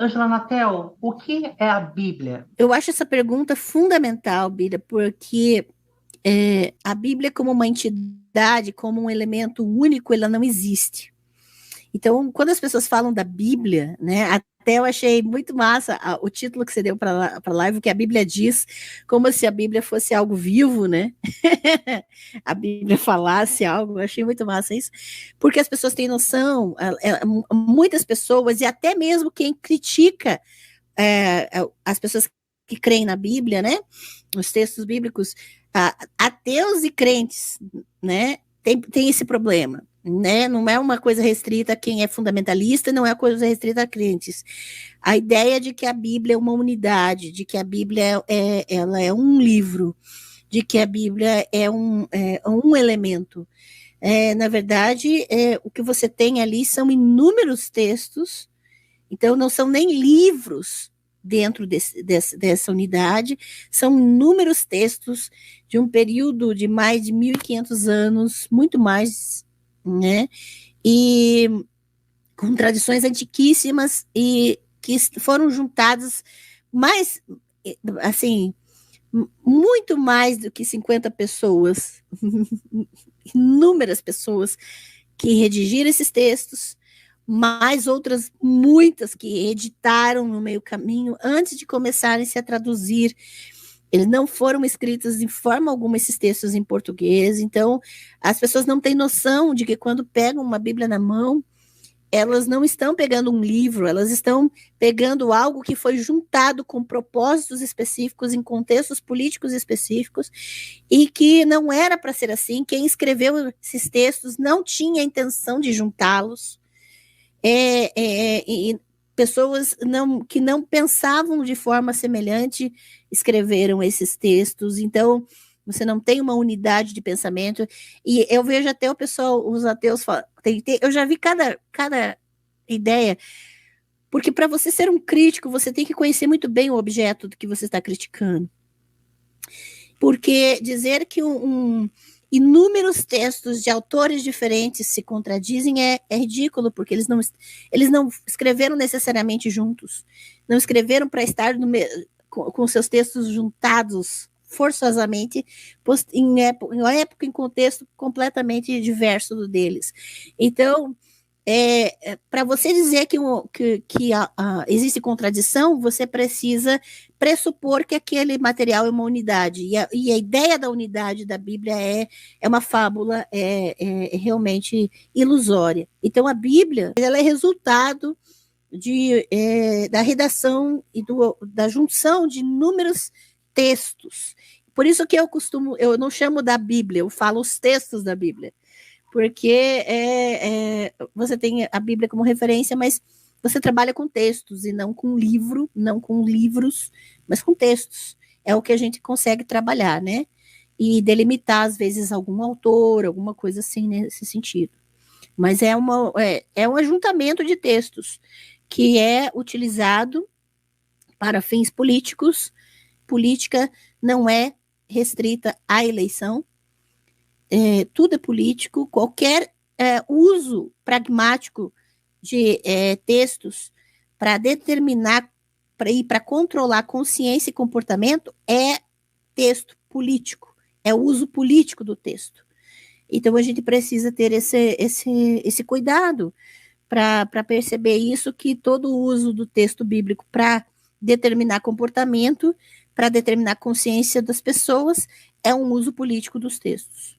Angela Natel, o que é a Bíblia? Eu acho essa pergunta fundamental, Bira, porque a Bíblia, como uma entidade, como um elemento único, ela não existe. Então, quando as pessoas falam da Bíblia, né, até eu achei muito massa o título que você deu para a live, que a Bíblia diz, como se a Bíblia fosse algo vivo, né? A Bíblia falasse algo, eu achei muito massa isso, porque as pessoas têm noção, muitas pessoas, e até mesmo quem critica as pessoas que creem na Bíblia, né? Os textos bíblicos, ateus e crentes, né? Tem esse problema, né? Não é uma coisa restrita a quem é fundamentalista, não é uma coisa restrita a crentes. A ideia de que a Bíblia é uma unidade, de que a Bíblia ela é um livro, de que a Bíblia é um elemento. Na verdade, o que você tem ali são inúmeros textos, então não são nem livros dentro dessa unidade, são inúmeros textos de um período de mais de 1.500 anos, muito mais, né? E com tradições antiquíssimas e que foram juntadas mais, assim, muito mais do que 50 pessoas, inúmeras pessoas que redigiram esses textos, mais outras muitas que editaram no meio caminho antes de começarem -se a traduzir. Eles não foram escritos de forma alguma esses textos em português, então as pessoas não têm noção de que quando pegam uma Bíblia na mão, elas não estão pegando um livro, elas estão pegando algo que foi juntado com propósitos específicos, em contextos políticos específicos, e que não era para ser assim. Quem escreveu esses textos não tinha a intenção de juntá-los. E pessoas que não pensavam de forma semelhante escreveram esses textos, então você não tem uma unidade de pensamento, e eu vejo até o pessoal, os ateus, eu já vi cada ideia, porque para você ser um crítico, você tem que conhecer muito bem o objeto do que você está criticando, porque dizer que inúmeros textos de autores diferentes se contradizem é ridículo, porque eles não escreveram necessariamente juntos, não escreveram para estar com seus textos juntados forçosamente em época, em contexto completamente diverso do deles. Então, para você dizer que existe contradição, você precisa pressupor que aquele material é uma unidade. E a ideia da unidade da Bíblia é uma fábula, é realmente ilusória. Então, a Bíblia ela é resultado da redação e da junção de inúmeros textos. Por isso que eu não chamo da Bíblia, eu falo os textos da Bíblia, porque você tem a Bíblia como referência, mas você trabalha com textos e não com livro, não com livros, mas com textos. É o que a gente consegue trabalhar, né? E delimitar, às vezes, algum autor, alguma coisa assim nesse sentido. Mas é um ajuntamento de textos que é utilizado para fins políticos. Política não é restrita à eleição, tudo é político, qualquer uso pragmático de textos para determinar para controlar consciência e comportamento é texto político, é o uso político do texto. Então a gente precisa ter esse cuidado para perceber isso, que todo o uso do texto bíblico para determinar comportamento, para determinar consciência das pessoas, é um uso político dos textos.